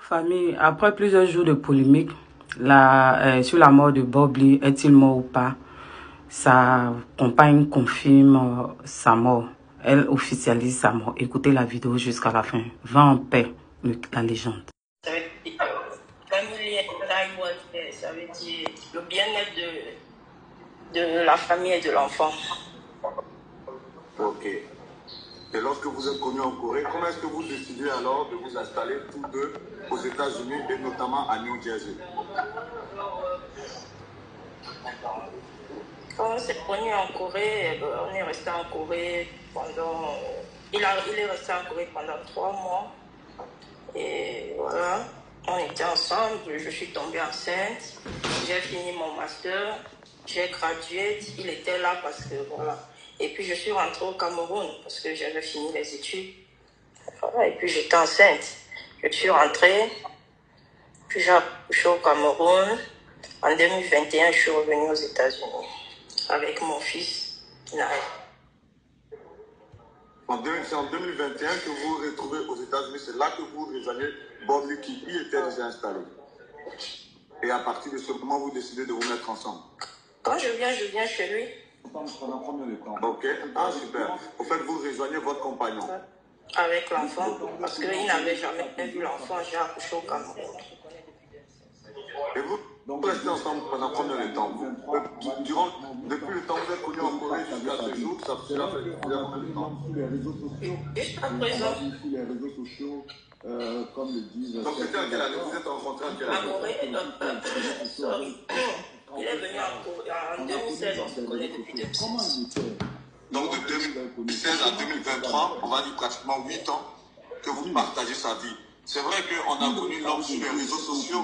Famille, après plusieurs jours de polémique sur la mort de Bob Lee, est-il mort ou pas? Sa compagne confirme sa mort. Elle officialise sa mort. Écoutez la vidéo jusqu'à la fin. Va en paix, la légende. Ça veut dire le bien-être de la famille et de l'enfant. Ok. Et lorsque vous êtes connus en Corée, comment est-ce que vous décidez alors de vous installer tous deux aux États-Unis et notamment à New Jersey? Quand on s'est connus en Corée, on est resté en Corée pendant... Il est resté en Corée pendant 3 mois. Et voilà, on était ensemble, je suis tombée enceinte, j'ai fini mon master, j'ai gradué, il était là parce que voilà. Et puis je suis rentrée au Cameroun parce que j'avais fini les études. Voilà, et puis j'étais enceinte. Je suis rentrée, puis j'ai accouché au Cameroun. En 2021, je suis revenue aux États-Unis avec mon fils, Naël. C'est en 2021 que vous vous retrouvez aux États-Unis, c'est là que vous rejoignez Bob Lee qui y était déjà installé. Et à partir de ce moment, vous décidez de vous mettre ensemble. Quand je viens chez lui. Pendant combien de temps? Ok, ah super. Au fait, vous rejoignez votre compagnon. Avec l'enfant, parce qu'il n'avait jamais vu l'enfant, j'ai accouché au Cameroun. Et vous restez ensemble pendant combien de temps? Depuis le temps que vous êtes connus en Corée jusqu'à ce jour, ça fait combien de temps? Jusqu'à présent. Sur les réseaux sociaux, comme le disent. Donc c'était à quelle année? Vous êtes rencontrés en quelle année? À Corée, il est venu en 2016, on se connaît depuis 2016. Donc de 2016 à 2023, on va dire pratiquement 8 ans que vous partagez sa vie. C'est vrai qu'on a connu l'homme sur les réseaux sociaux,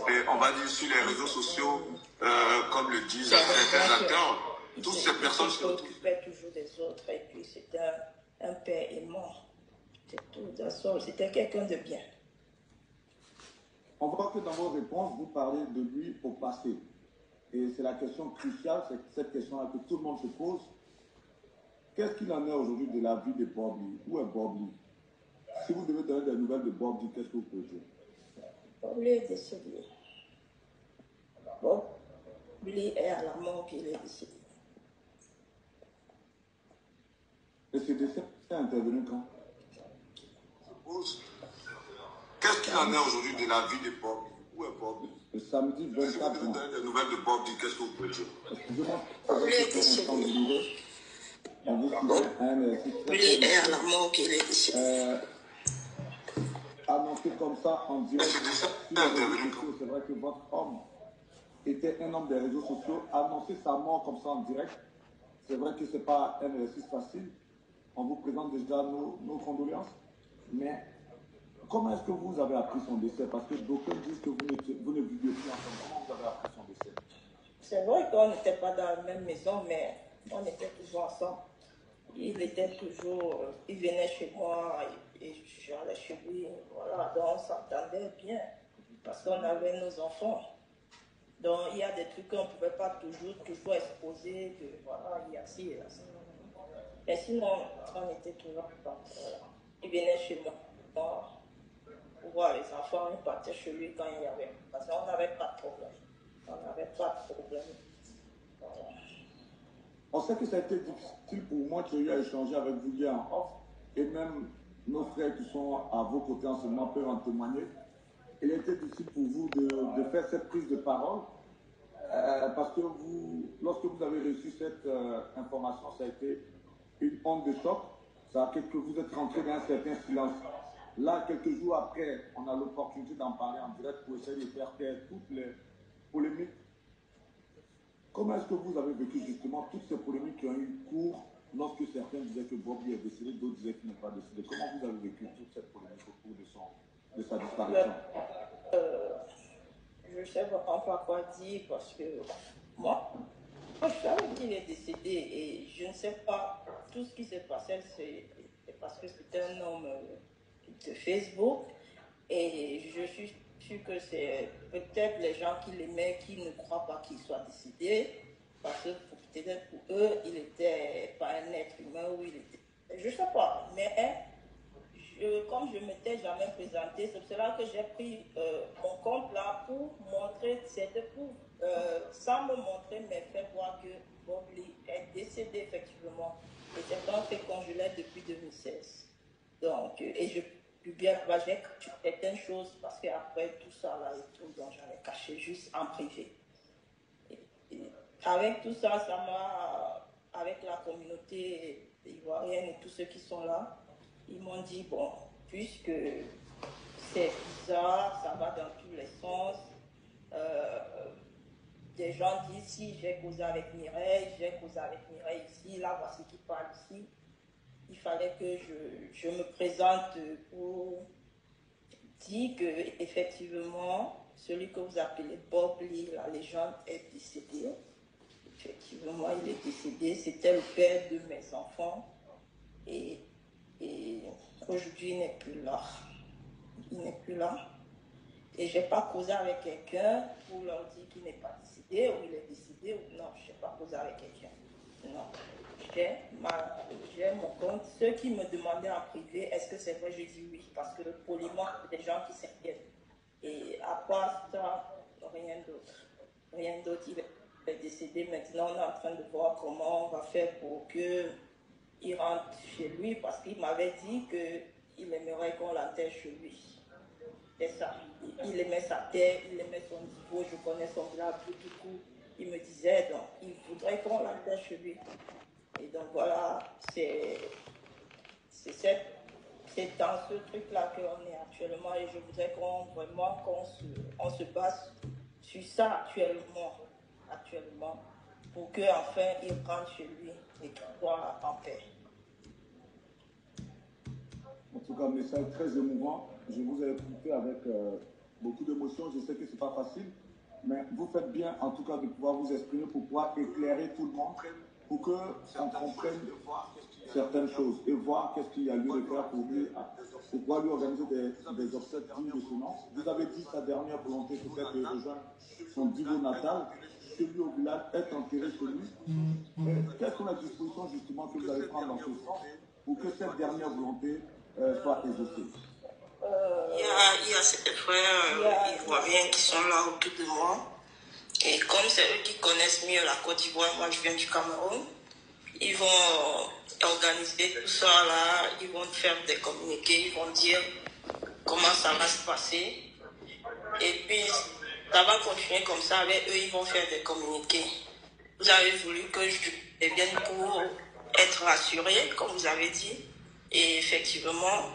et on va dire sur les réseaux sociaux, comme le disent certains acteurs, toutes ces personnes se s'occupaient toujours des autres, et puis c'était un père aimant. C'est tout, c'était quelqu'un de bien. On voit que dans vos réponses, vous parlez de lui au passé. Et c'est la question cruciale, c'est cette question-là que tout le monde se pose. Qu'est-ce qu'il en est aujourd'hui de la vie de Bob Lee? Où est Bob Lee? Si vous devez donner des nouvelles de Bob Lee, qu'est-ce que vous pouvez dire? Bob Lee est décédé. Bob Lee est à la mort qu'il est décédé. Et ce décès est intervenu quand? Qu'est-ce qu'il en est aujourd'hui de la vie de Bob Lee? Où est Bob Lee? Le samedi 24 Si vous devez donner des nouvelles de Bob Lee, qu'est-ce que vous pouvez dire? Excusez-moi. Bob Lee est décédé. Lui est à la mort qu'il est décédé. Annoncé comme ça en direct sur les réseaux sociaux, c'est vrai que votre homme était un homme des réseaux sociaux. Annoncer sa mort comme ça en direct, c'est vrai que ce n'est pas un exercice facile. On vous présente déjà nos condoléances. Mais comment est-ce que vous avez appris son décès? Parce que d'aucuns disent que vous ne viviez plus ensemble. Comment vous avez appris son décès? C'est vrai qu'on n'était pas dans la même maison, mais on était toujours ensemble. Il était toujours, il venait chez moi et j'allais chez lui. Voilà, donc on s'entendait bien parce qu'on avait nos enfants. Donc il y a des trucs qu'on ne pouvait pas toujours exposer, que voilà, il y a ci et là. Mais sinon, on était toujours ensemble. Voilà. Il venait chez moi pour voir les enfants, on partait chez lui quand il y avait. Parce qu'on n'avait pas de problème. On n'avait pas de problème. Voilà. On sait que ça a été difficile pour moi qui ai eu à échanger avec vous hier en off, et même nos frères qui sont à vos côtés en ce moment peuvent en témoigner. Il a été difficile pour vous de faire cette prise de parole, parce que lorsque vous avez reçu cette information, ça a été une onde de choc. Ça a fait que vous êtes rentré dans un certain silence. Là, quelques jours après, on a l'opportunité d'en parler en direct pour essayer de faire taire toutes les polémiques. Comment est-ce que vous avez vécu justement toutes ces polémiques qui ont eu cours lorsque certains disaient que Bob Lee est décédé, d'autres disaient qu'il n'est pas décédé? Comment vous avez vécu toute cette polémique au cours de sa disparition? Je ne sais pas quoi dire parce que moi, je savais qu'il est décédé et je ne sais pas tout ce qui s'est passé, c'est parce que c'était un homme de Facebook et je suis sûre que c'est peut-être les gens qui l'aimaient qui ne croient pas qu'il soit décédé parce que peut-être pour eux il n'était pas un être humain ou il était, je ne sais pas, mais comme je ne m'étais jamais présentée, c'est pour cela que j'ai pris mon compte là pour montrer, sans me montrer, mais faire voir que Bob Lee est décédé effectivement. Et c'est un fait qu'on je l'ai depuis 2016. Donc, et je publie, j'ai caché certaines choses parce qu'après tout ça là et tout, donc j'en ai caché juste en privé. Et avec tout ça, ça m'a, avec la communauté ivoirienne et tous ceux qui sont là, ils m'ont dit, bon, puisque c'est bizarre, ça va dans tous les sens, des gens disent, si j'ai causé avec Mireille ici, là, voici qui parle ici. Il fallait que je me présente pour dire que, effectivement, celui que vous appelez Bob Lee, la légende, est décédé. Effectivement, il est décédé. C'était le père de mes enfants. Et aujourd'hui, il n'est plus là. Il n'est plus là. Et je n'ai pas causé avec quelqu'un pour leur dire qu'il n'est pas décédé, ou il est décédé, ou non, je n'ai pas causé avec quelqu'un. Non. J'ai mon compte. Ceux qui me demandaient en privé, est-ce que c'est vrai, je dis oui, parce que poliment, c'est des gens qui s'inquiètent. Et à part ça, rien d'autre. Rien d'autre. Il est décédé. Maintenant, on est en train de voir comment on va faire pour qu'il rentre chez lui, parce qu'il m'avait dit qu'il aimerait qu'on l'enterre chez lui. C'est ça. Il aimait sa terre, il aimait son niveau, je connais son village, du coup, il me disait, donc, il voudrait qu'on l'enterre chez lui. Et donc voilà, c'est dans ce truc-là qu'on est actuellement, et je voudrais qu'on se base sur ça actuellement, pour qu'enfin il rentre chez lui et qu'il soit en paix. En tout cas, un message très émouvant. Je vous ai écouté avec beaucoup d'émotion. Je sais que ce n'est pas facile, mais vous faites bien, en tout cas, de pouvoir vous exprimer pour pouvoir éclairer tout le monde, pour qu'on comprenne certaines choses et voir qu'est-ce qu'il y a lieu de faire pour lui organiser des obsèques dignes de ce nom. Vous avez dit sa dernière volonté, peut-être de rejoindre son niveau natal, chez lui au village, être enterré chez lui. Quelles sont les dispositions justement que vous allez prendre dans ce sens pour que cette dernière volonté soit exaucée? Il y a ces frères ivoiriens qui sont là autour de moi. Et comme c'est eux qui connaissent mieux la Côte d'Ivoire, moi je viens du Cameroun, ils vont organiser tout ça là, ils vont faire des communiqués, ils vont dire comment ça va se passer. Et puis ça va continuer comme ça, avec eux ils vont faire des communiqués. Vous avez voulu que je vienne pour être rassuré, comme vous avez dit. Et effectivement,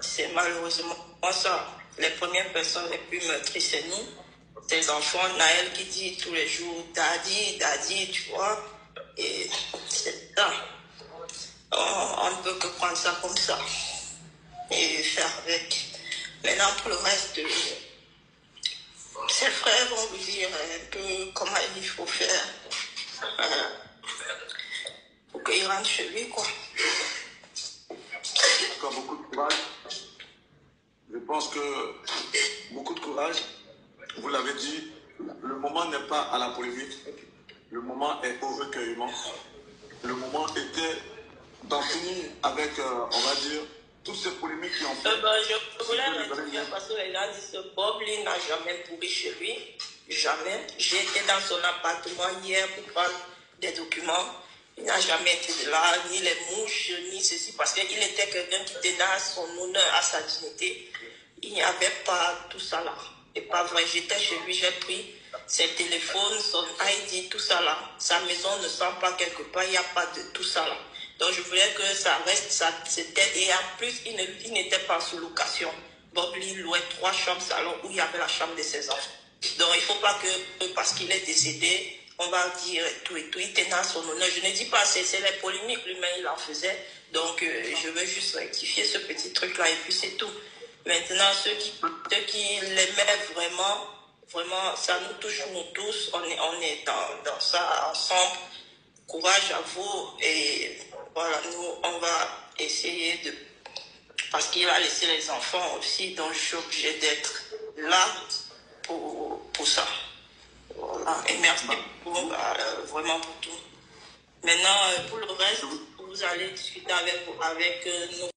c'est malheureusement ça. Les premières personnes les plus meurtries, c'est nous. Ces enfants, Naël qui dit tous les jours Daddy, Daddy, tu vois. Et c'est ça. On ne peut que prendre ça comme ça et faire avec. Maintenant, pour le reste, ses frères vont vous dire un peu comment il faut faire pour qu'il rentre chez lui, quoi. Encore beaucoup de courage. Je pense que beaucoup de courage. Vous l'avez dit, le moment n'est pas à la polémique. Le moment est au recueillement. Le moment était d'en finir avec, on va dire, toutes ces polémiques qui ont fait. Je voulais rectifier parce que les gens disent que Bob Lee n'a jamais pourri chez lui. Jamais. J'ai été dans son appartement hier pour prendre des documents. Il n'a jamais été de là, ni les mouches, ni ceci, parce qu'il était quelqu'un qui tenait à son honneur, à sa dignité. Il n'y avait pas tout ça là. Et pas vrai, j'étais chez lui, j'ai pris ses téléphones, son ID, tout ça là. Sa maison ne sent pas quelque part, il n'y a pas de tout ça là. Donc je voulais que ça reste, ça, c'était, et en plus, il n'était pas sous location. Bob Lee louait 3 chambres salon où il y avait la chambre de ses enfants. Donc il ne faut pas que, parce qu'il est décédé, on va dire tout et tout, il tenait à son honneur. Je ne dis pas, c'est les polémiques, lui-même il en faisait. Donc je veux juste rectifier ce petit truc-là et puis c'est tout. Maintenant, ceux qui l'aimaient vraiment, ça nous touche nous tous. On est dans ça ensemble. Courage à vous. Et voilà, nous, on va essayer de... Parce qu'il a laissé les enfants aussi, donc je suis obligée d'être là pour ça. Voilà. Et merci beaucoup, vraiment pour tout. Maintenant, pour le reste, vous allez discuter avec nos